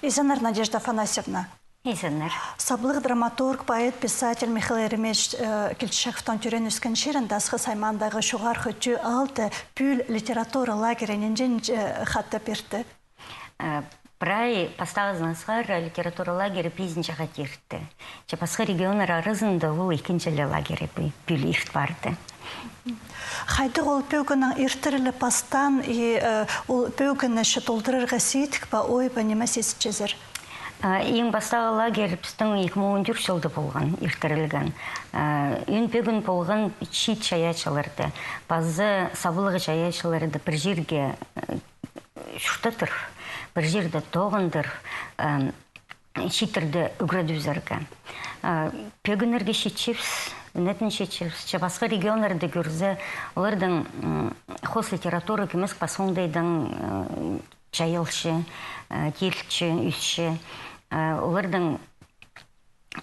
Изенер Надежда Афанасьевна. Изенер. Саблық драматург, поэт, писатель Михаил Еремеевич Келчешевтан түрен үскен шерін дасқы саймандағы шуғар хүтчі алты пүл литература лагерінен жен хатты берді. Прай поставызынасғар литература лагері пейзін жаға дерді. Чапасқы регионар арызында ол екіншілі лагері пүл ирт барды. Қайды ол пөкінің иртірілі пастан, ол пөкіні шытылдырырға сейтік ба, ой ба неме сесічезір? Ең бастағы лагер біздің 2014 жылды болған, иртірілген. Үн пөгін болған шит шаячыларды, базы сабылығы шаячыларды бір жерге шүртатыр, бір жерді тоғындыр, шитірді үгірді пөгінерге шитчепс, үнетін шитчепс, басқа регионларды көрзі, олардың хос литературы кемес пасондайдың жайылшы, келші, үсші, олардың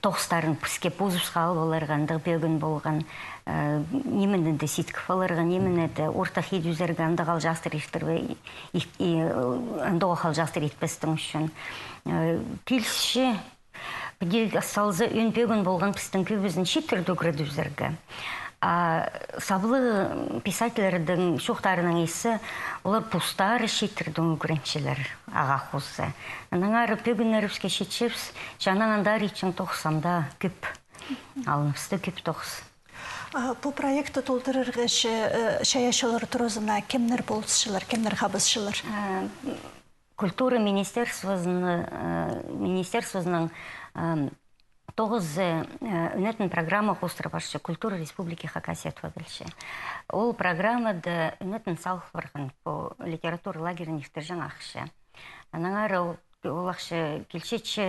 тоқстарын піске позып қалып оларғандық бөгін болған немінді сеткіп оларған, немінді ортақ едузергі андағал жастыр ештербе, андығы қал жастыр етпестің үшін. Келші, бүдел салзы өн бөгін болған пістің көбізін шетірді өгірді Саблы писательердің шоқтарының есі, олар пустары шетірдің өгіреншілер аға қосы. Наңары пөгін әріпске шетшепс, жаңан андар ечің тоқсамда көп, алыныпсты көп тоқс. Бұл проекты толтырырғы шаяшылар тұрызына кемнер болысшылар, кемнер қабысшылар? Культура министерствозының тоғыз үнетін программа қостыры баршы Культура Республики Хакасия төбілші. Ол программада үнетін салық барған по литература лагерін ефтіржен ақшы. Анаңары ол ақшы келшетші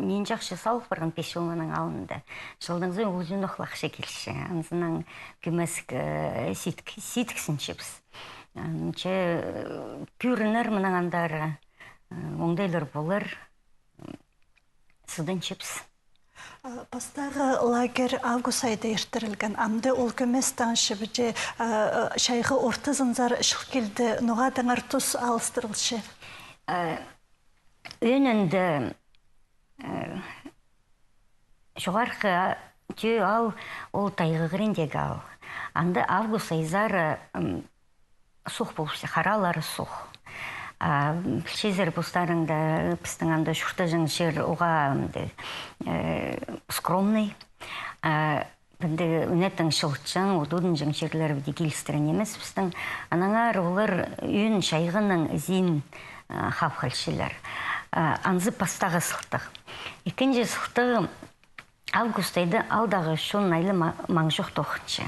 нен жақшы салық барған 5 жылының алынды. Жылдыңызы өзін оқылақшы келші. Анызының көмесік сеткісін чепс. Пүрінер мұнағандары оңдайлар болыр сұдын чепс. Бастағы лагер август айда ертірілген. Амды ол көместен шыбыже шайғы орты зынзар шық келді. Ноға даңар тұс алыстырылшы? Өнінді жоғарғы түй ал, ол тайғығырындегі ал. Анды август айзары сұқ болыпсы, қаралары сұқ. Шезер бұстарыңда пістің анда шүрті жың шер оға скромный. Үнеттің шылтшың, одудың жың шерлері біде келістірін емес пістің. Анаңар олар үйін шайғының зин қапқалшылар. Анзы пастағы сылтық. Екінші сылтығы август айды алдағы шын айлы маңжық тоқыншы.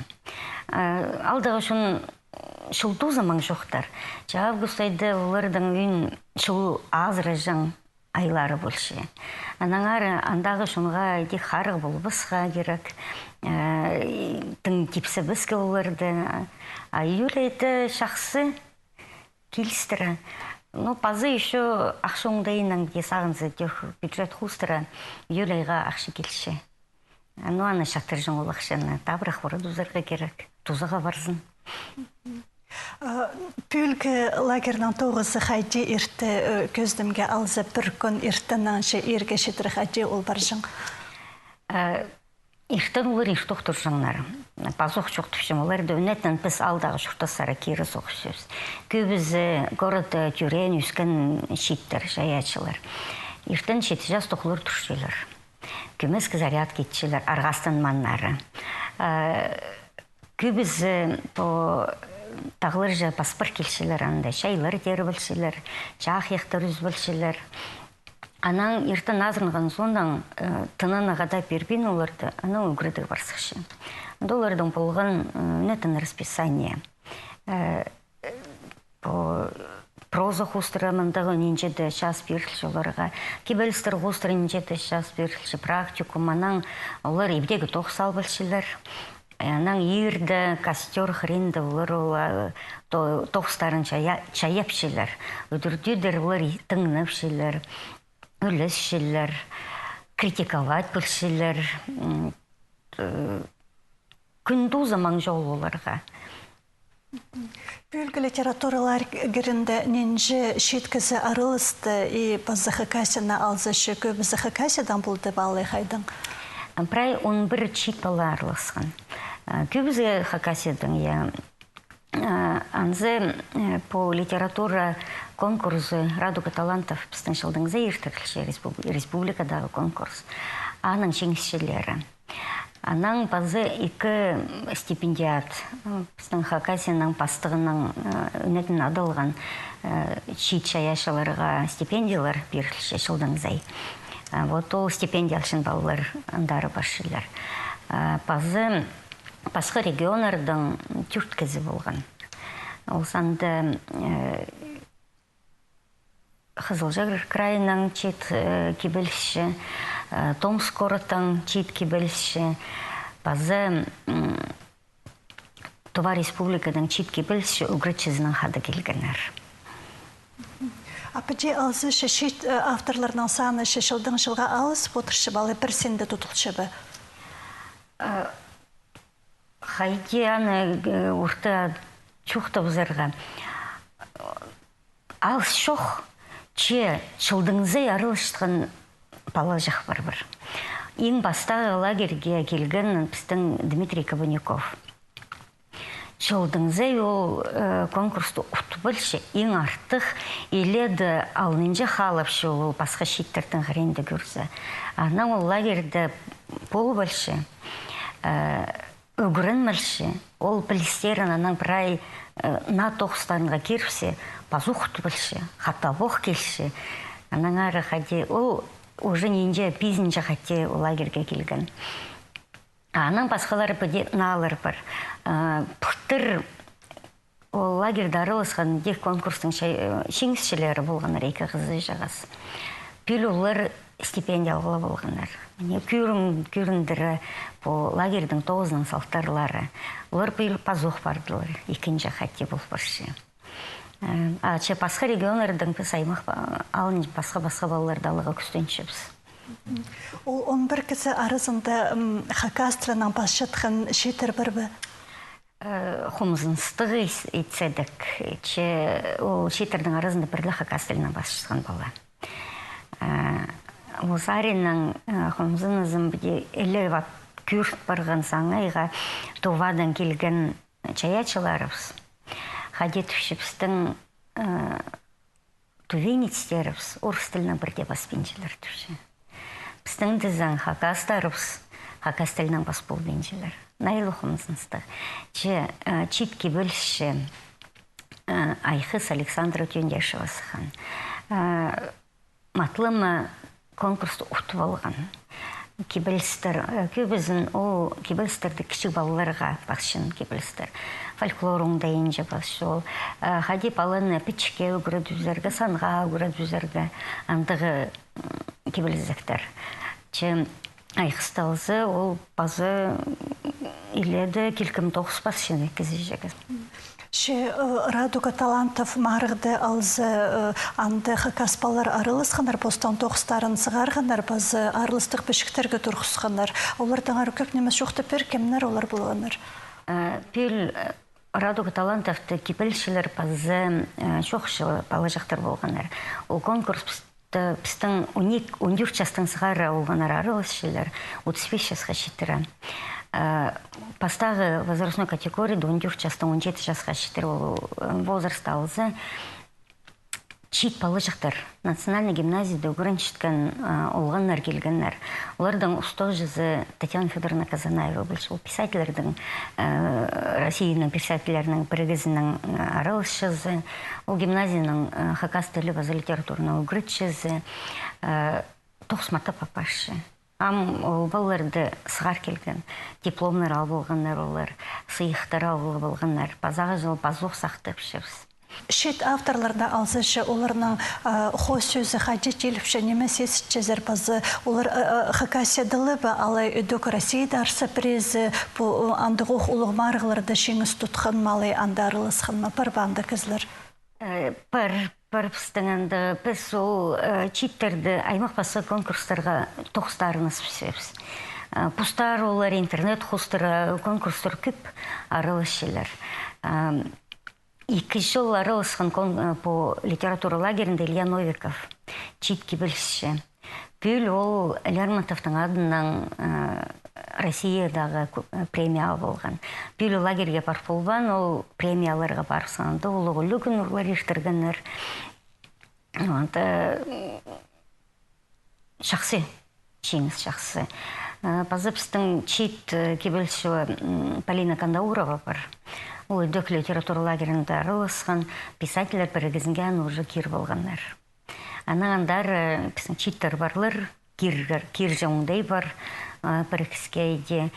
Алдағы шын шылту заман жоқтар. Август айды олардың үйін шылу азыры жың айлары болшы. Анаңары андағы шынға еді қарығы бол бысқа керек. Тың тепсі біскі оларды. Июль айды шақсы келістірі. Пазы еще ақшы оңдайынан де сағынзы бюджет хустыра июль айға ақшы келші. Аны шақтыр жың ол ақшаны табырақ бұрады ұзарға керек. Тузыға барзын. Пүлгі лагернан тоғызы қайды ерті көздімге алзы бір күн ертіннан ше ерге шетірі қайды ол бар жың? Ертін олар ертіқ тұр жыңлар. Пазоқ жоқты үшін оларды үнеттен біз алдағы шықтасары кері соқышыз. Көбізі город тюрен үскен шеттер, жаячылар. Ертін шеті жас тоқылыр тұршылар. Көмескі заряд кетшілер, арғастын маннары. Көбізі тағылыр жа паспыр келшілер, анда шайлар дері білшілер, жақ ектір үз білшілер. Анаң ертін азырынған сондан тынын ағада бербен оларды, ана өгірді барсықшы. Олардың болған үнетін расписание. Проза хустыры мұндағы ненжеді шас берілші оларға. Кебелістер хустыры ненжеді шас берілші практикум. Анаң олар ебдегі тоқсал білшілер. Анаң ерді, костер, хренді олар тоқстарын чаяпшілер. Өдірдедер олар тыңнапшілер. Өлесшілер, критиковать білшілер, күнду заман жол оларға. Бүлгі литературалар герінде ненже шеткізі арылысты и пазы хакасина алзышы көбізі хакасидан болды балы хайдың? Прай он бір чит балы арылысқан. Көбізі хакасидан, я анзы по литература конкурсы «Радуга талантов» біздің жылдың зайыртықлышы республикадағы конкурс. Аның шеңісшілері. Аның базы 2 стипендиат. Біздің Хакасияның пастығының үнетін адылған шит шаяшыларға стипендиялар берілші жылдың зай. Вот ол стипендиялшын балылар андары баршылар. Базы басқа регионардың түрткізі болған. Ол санды Қызылжар крайының чет кебелші, Томск городтың чет кебелші, базы Това республиканың чет кебелші үгретшізінің хады келгенер. Апыде алзы шешет авторларының саны шешілдің жылға алыс отыршы балы бір сенді тұтылшы бі? Хайде аны ұрты чуқты бұзырға. Алыс шоқ. Че жылдыңызы арылыштығын бала жақ бар. Ең бастағы лагерге келген біздің Дмитрий Кабаняков. Жылдыңызы ол конкурсты ұтты білші, ең артық еледі алынынжы қалапшы ол басқа шеттердің ғыренді көрсі. Ана ол лагерді бол білші, үгірін білші, ол білістерін анаң бірай на тоқстанға керіпсе, базу құты білші, хата боқ келші. Анаң ары қаде, ол уже ненде бізінже қате лагерге келген. Анаң басқалары бүде налар бар. Бұқтыр ол лагерді арылысқан дек конкурстың шеңісшілері болғанар, екі қызы жағас. Пүл олар стипендиялығы болғанар. Көріндірі бұл лагердің 9-ның салттарлары. Олар пүл пазуқ бардылар, екінші қате бұл баршы. Че басқа регионлардың піс аймақ алын басқа балаларды алыға күстеншіпіз. Ол 11 кісі арызында хакастырынан басшатқан шетір бір бі? Хумызынстығы етседік. Ол шетердің арызында бірлі хакастырынан басшатқан бала. Озаринның хумызынызым біде әлі күрт барған саңайға товадан келген чаячыларыбыз. Хадетушіпстің тувенецтерівс, орыс тілінің бірде баспенчілер түші. Біздің дізің хакастарыбыз, хакас тілінің басполбенчілер. Найлықымызынсты. Читке бөлші Айхыз Александра Тюндешевасыхан. Матлымы конкурсты ұтып алған. Көбізін ол кебелістерді кішік балаларға бақшын кебелістер. Фольклорыңда енже бақшы ол. Хади баланы пічке үгірі дүзерге, санға үгірі дүзерге андығы кебелізіктер. Айқысталзы ол базы иледі келкім 9 бақшын екізі жегі. Радуга талантов марыгды алзы анды хакаспалар арылысқанар, постан тоқыстарын сығарғанар, базы арылыстық бішіктерге тұрғысқанар. Олардың ары көп немес жоқты пер кемнер олар болғанар? Пел Радуга талантовты кепелшілер базы шоқшылы балы жақтар болғанар. Ол конкурс біздің 14 жастың сығары олғанар арылысшылар 35 жасқа шеттірі. Пастағы возрастной категории 14 жастың 17 жасқа шеттір возраст алызы чит балы жақтар. Национальный гимназияда үгірін шеткен олғаннар келгеннер. Олардың ұстық жүзі Татьяна Федоровна Казанаева білші. Ол писательердің, Россияның писательерінің бірігізінің арылышызы. Ол гимназияның хакас тілі базы литературына үгірітшізі. Тоқсмата папашы. Ол балаларды сығар келген, дипломнар ал болғандар олар, сыйықтар ал болғандар, базаға жыл базуқ сақтып шырыз. Шет авторларда алзышы, оларның хоз сөзі қажет еліпші немес есітчезер базы, олар хакасиядылы ба, алай өдік Россияда арса презі, бұл андығық ұлық марғыларды шеңіз тұтқан малай андарылысқан ма, бір банды кізлер? Бір пістіңінді біз ол читтерді аймақ басы конкурстарға тоқыстарыңыз пісепіз. Пұстар олар интернет құстыры конкурстар көп арылышылар. 2 жыл араласқан по литература лагерінде Илья Новиков, чит кибелші. Бүл ол Лермонтовтың адынан Россиядағы премия болған. Бүл лагерге бар болған, ол премияларға бар санды, ол ұлы күн ұрлар ештіргенер. Шақсы, чеңіз шақсы. Пазыпстың чит кибелші Полина Кандаурова бар. Ол үдік литература лагерінде араласқан писательлер бірігізінген уже кир болғандар. Анағандар читтер барлар, кир жауындай бар, бірігізгейде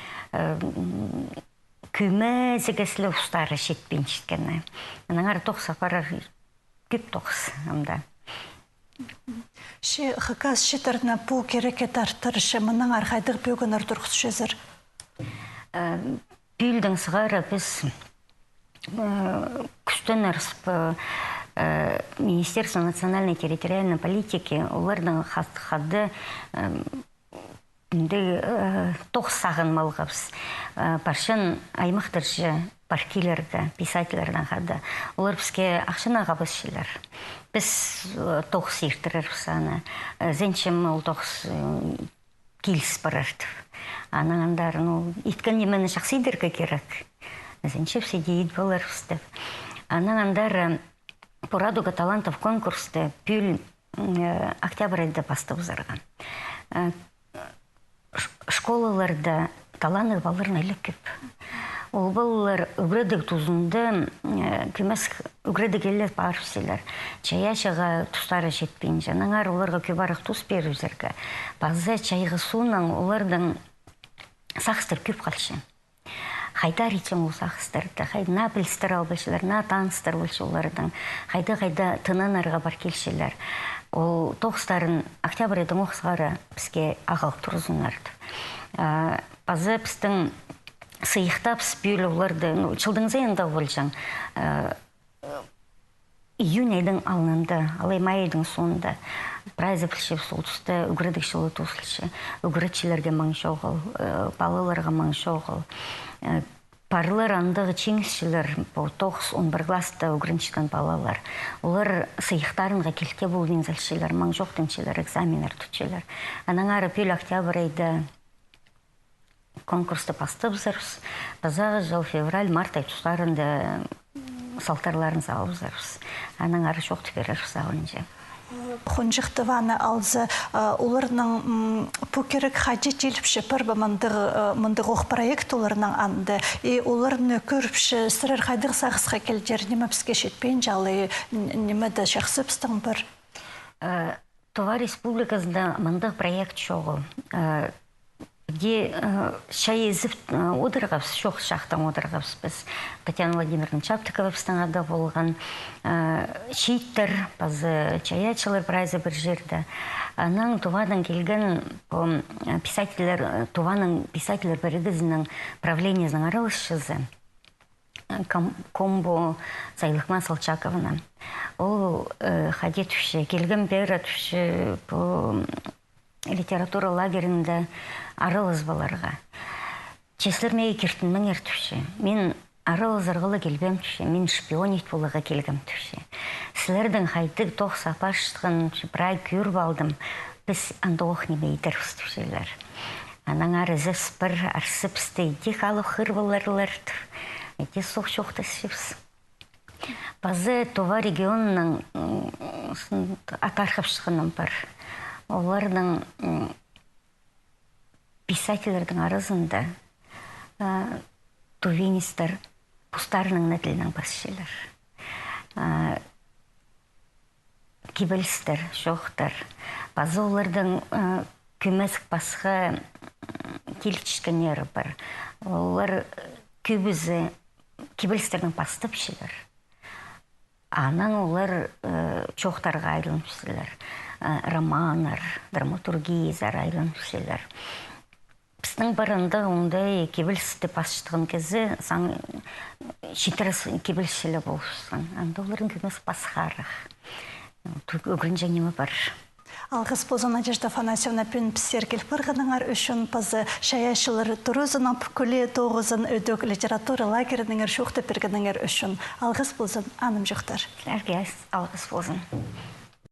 күмі зігіслі ұстары шетпен шеткені. Анағар тоқса пара көп тоқс. Ши хакас шитарна пу керекет артырышы мұның арқайдық бөгінір тұрғыз жезір? Бүлдің сығары біз күштен арсып Министерство национальной территориальной политики олардың хады тоқ сағын малғапс. Паршын аймақтыршы паркилерді, писательердің хады. Олар бізге ақшына ғабысшылар. Біз тоқ сертірір саны. Зенчем ол тоқс келіс барартып. Анағандар, иткан емені шақсидерге керек. Зенчем седейд болар ұстып. Анағандар по радуга талантов конкурсты пүл октябрь айда бастап зарған. Школаларда таланы балырын әлі көп. Ол балалар үгредік тұзынды көмес үгредік елі барыпсылар. Чаяшыға тұстары жетпейін. Жанаңар оларға көбарық тұс берізерге. Базы чайғы суынан олардың сақыстыр көп қалшы. Қайда речем ол сақыстырды, на білістір албашылар, на таныстыр олшылардың, қайда тынанарға бар келшілер. Ол тоқыстарын октябрьдің оқысғары бізге ағалық тұрызынарды. Базы біздің сыйықтап спүйілі оларды, чылдыңызы енді болжаң, июнь айдың алынында, алай май айдың соңында прайзы білшеп солтысты үгірдік жылы тосылшы, үгіретшілерге маң шоғыл, балыларға маң шоғыл. Парлар андығы чеңісшілер, 9-11 класста үгіріншкен балалар. Олар сыйықтарынға келке болдың зәлшілер, маң жоқтыңшілер, экзаменер түтшілер. Анаңары пел октябрь айда конкурсты бастып зырыз. Базағы жыл февраль, март ай тұстарында салтарларын сауып зырыз. Анаңары жоқты берер сауынжы. Хунжықтываны алзы оларының пөкерік хаджи желіпші пір мұндығы оқ проект оларының анды. Оларыны көріпші сырыр қайдық сағысқа келдер, немі бізге шетпейін жалы, немі де шақсы біздің бір? Това республикасында мұндық проект шоғы. Где шай езіп отырғапс, шоқ шақтан отырғапс біз. Татьяна Владимировна Чаптыкова біздің болған шейттер, базы чаячылар прайзы бір жерді. Анаң Тувадан келген Туваның писательер бірігізінің правлениесінің аралысшызы. Комбо Сайлықман Салчаковна. Ол хадетуші, келген бері түші литература лагерінде аралыз баларға. Чеслермей кертін мен ертуші. Мен аралыз арғылы келбем түші. Мен шпионет болыға келгім түші. Сілердің қайдық тоқ сапаштығын бірай күйір балдым. Біз анда оқ неме етіріс түшілер. Анаң арызы спір, арсып стейді қалы қыр боларларды. Әте соқ шоқты сіпс. Базы това регионның атарқып шығыным бар. Олардың писательердің арызында тувинистер пустарының нәтілінің басшылар. Кибелістер, шоқтар. Базы олардың көмесік басқа келчішкенері бар. Олар көбізі кибелістердің бастыпшылар. Анан олар чоқтарға айылымшылар. Романар, драматургиязар айылымшылар. Біздің барында ондай кебілісті басшытығын кезі шетіріс кебілісшілі болышсын. Анда олардың көмес басқарық. Өгірін жәнемі бар. Алғыс болсын Надежда Афанасьевна пен псергел пырғаныңар үшін пазы шаяшылыр тұрызын апкөле тоғызын өдөк литература лагерініңер шоқты пергеніңер үшін. Алғыс болсын, аным жоқтар. Алғыс болсын.